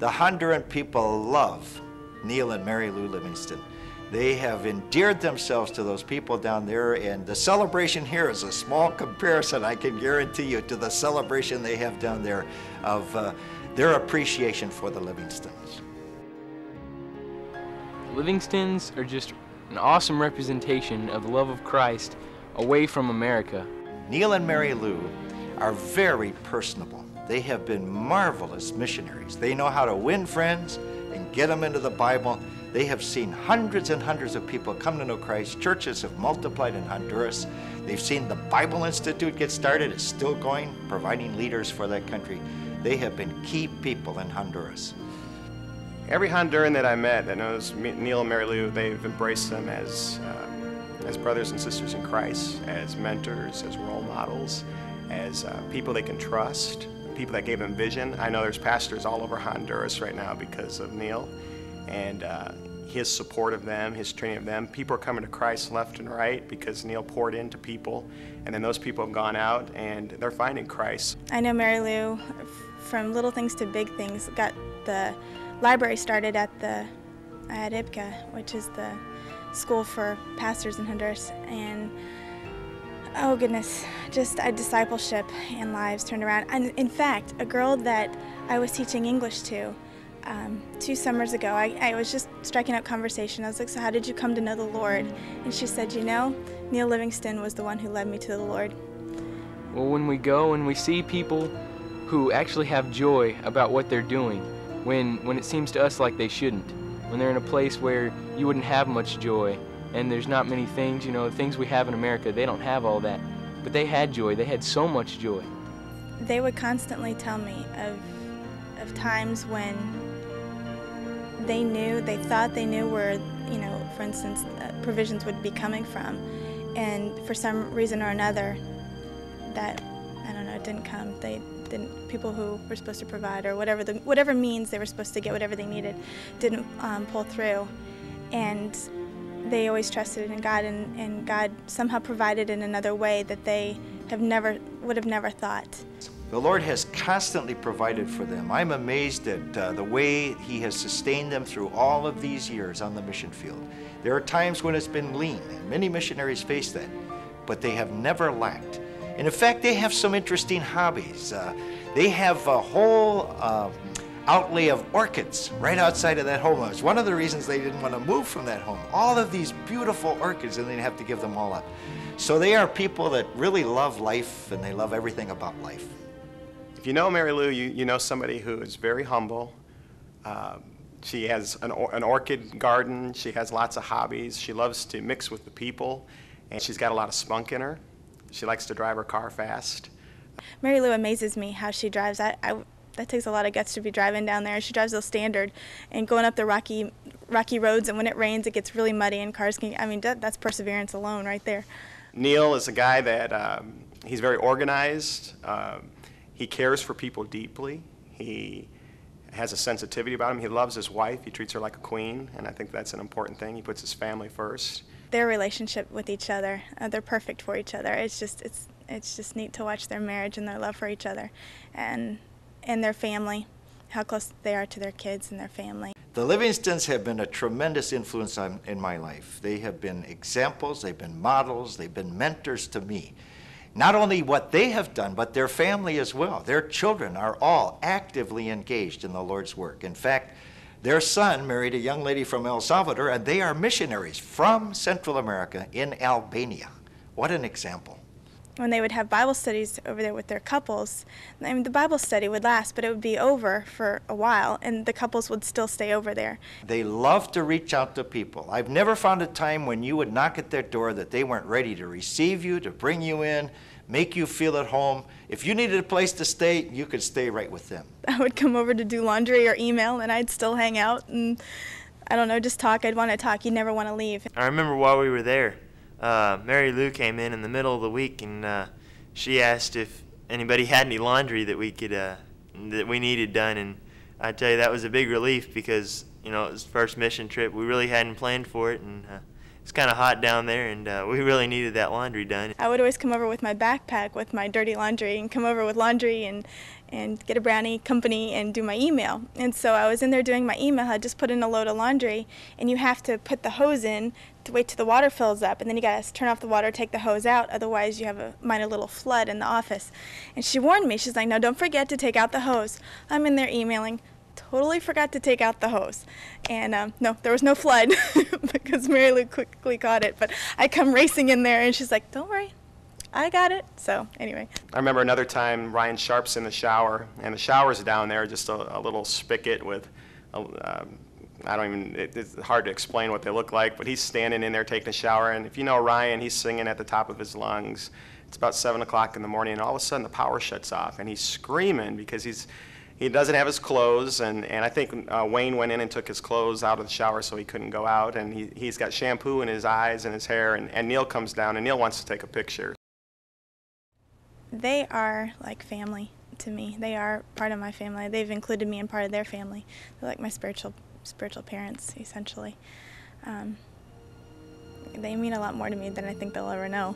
The Honduran people love Neil and Mary Lou Livingston. They have endeared themselves to those people down there, and the celebration here is a small comparison, I can guarantee you, to the celebration they have down there of their appreciation for the Livingstons. Livingstons are just an awesome representation of the love of Christ away from America. Neil and Mary Lou are very personable. They have been marvelous missionaries. They know how to win friends and get them into the Bible. They have seen hundreds and hundreds of people come to know Christ. Churches have multiplied in Honduras. They've seen the Bible Institute get started. It's still going, providing leaders for that country. They have been key people in Honduras. Every Honduran that I met that knows Neil and Mary Lou, they've embraced them as brothers and sisters in Christ, as mentors, as role models, as people they can trust, people that gave them vision. I know there's pastors all over Honduras right now because of Neil and his support of them, his training of them. People are coming to Christ left and right because Neil poured into people, and then those people have gone out and they're finding Christ. I know Mary Lou, from little things to big things, got the library started at IPCA, which is the school for pastors in Honduras, and oh goodness, just a discipleship and lives turned around. And in fact, a girl that I was teaching English to 2 summers ago, I was just striking up conversation. I was like, so how did you come to know the Lord? And she said, you know, Neil Livingston was the one who led me to the Lord. Well, when we go and we see people who actually have joy about what they're doing, when it seems to us like they shouldn't, when they're in a place where you wouldn't have much joy, and there's not many things, you know, the things we have in America, they don't have all that. But they had joy. They had so much joy. They would constantly tell me of times when they thought they knew where, you know, for instance, provisions would be coming from, and for some reason or another, that, I don't know, it didn't come. People who were supposed to provide, or whatever means they were supposed to get whatever they needed, didn't pull through. And they always trusted in God, and God somehow provided in another way that they would have never thought. The Lord has constantly provided for them. I'm amazed at the way He has sustained them through all of these years on the mission field. There are times when it's been lean, and many missionaries face that, but they have never lacked. And in fact, they have some interesting hobbies. They have a whole outlay of orchids right outside of that home. It's one of the reasons they didn't want to move from that home. All of these beautiful orchids, and they'd have to give them all up. So they are people that really love life, and they love everything about life. If you know Mary Lou, you know somebody who is very humble. She has an orchid garden. She has lots of hobbies. She loves to mix with the people, and she's got a lot of spunk in her. She likes to drive her car fast. Mary Lou amazes me how she drives. That takes a lot of guts to be driving down there. She drives real standard and going up the rocky roads, and when it rains it gets really muddy and cars can, I mean, that's perseverance alone right there. Neil is a guy that he's very organized. He cares for people deeply. He has a sensitivity about him. He loves his wife. He treats her like a queen, and I think that's an important thing. He puts his family first. Their relationship with each other, they're perfect for each other. It's just neat to watch their marriage and their love for each other, and their family, how close they are to their kids and their family. The Livingstons have been a tremendous influence in my life. They have been examples, they've been models, they've been mentors to me. Not only what they have done, but their family as well. Their children are all actively engaged in the Lord's work. In fact, their son married a young lady from El Salvador, and they are missionaries from Central America in Albania. What an example. When they would have Bible studies over there with their couples, I mean, the Bible study would last, but it would be over for a while, and the couples would still stay over there. They love to reach out to people. I've never found a time when you would knock at their door that they weren't ready to receive you, to bring you in, make you feel at home. If you needed a place to stay, you could stay right with them. I would come over to do laundry or email, and I'd still hang out and, I don't know, just talk. I'd want to talk. You'd never want to leave. I remember while we were there, Mary Lou came in the middle of the week, and she asked if anybody had any laundry that we needed done, and I tell you, that was a big relief because, you know, it was the first mission trip. We really hadn't planned for it, and it's kind of hot down there, and we really needed that laundry done. I would always come over with my backpack with my dirty laundry and come over with laundry and get a brownie company and do my email. And so I was in there doing my email. I just put in a load of laundry, and you have to put the hose in to wait till the water fills up, and then you got to turn off the water, take the hose out, otherwise you have a minor little flood in the office. And she warned me. She's like, no, don't forget to take out the hose. I'm in there emailing. Totally forgot to take out the hose. And no, there was no flood because Mary Lou quickly caught it. But I come racing in there, and she's like, don't worry, I got it. So anyway. I remember another time Ryan Sharp's in the shower, and the shower's down there, just a little spigot with, it's hard to explain what they look like, but he's standing in there taking a shower, and if you know Ryan, he's singing at the top of his lungs. It's about 7 o'clock in the morning, and all of a sudden the power shuts off, and he's screaming because he doesn't have his clothes, and I think Wayne went in and took his clothes out of the shower so he couldn't go out, and he's got shampoo in his eyes and his hair, and Neil comes down, and Neil wants to take a picture. They are like family to me. They are part of my family. They've included me in part of their family. They're like my spiritual parents, essentially. They mean a lot more to me than I think they'll ever know.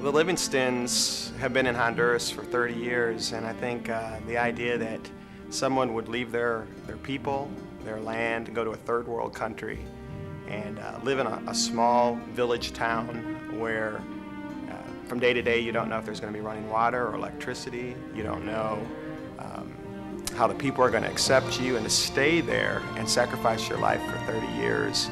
The Livingstons have been in Honduras for 30 years, and I think the idea that someone would leave their people, their land, and go to a third world country and live in a small village town where from day to day you don't know if there's going to be running water or electricity, you don't know how the people are going to accept you, and to stay there and sacrifice your life for 30 years.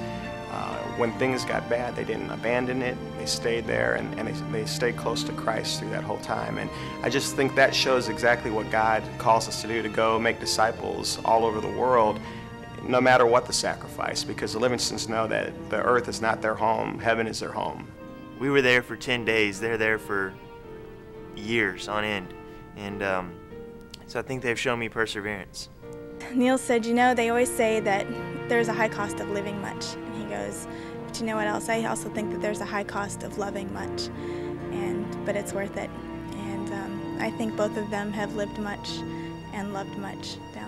When things got bad, they didn't abandon it. They stayed there, and they stayed close to Christ through that whole time. And I just think that shows exactly what God calls us to do, to go make disciples all over the world, no matter what the sacrifice, because the Livingstons know that the earth is not their home, heaven is their home. We were there for 10 days. They're there for years on end. And so I think they've shown me perseverance. Neil said, you know, they always say that there's a high cost of living much. And he goes, but you know what else? I also think that there's a high cost of loving much, but it's worth it. And I think both of them have lived much and loved much down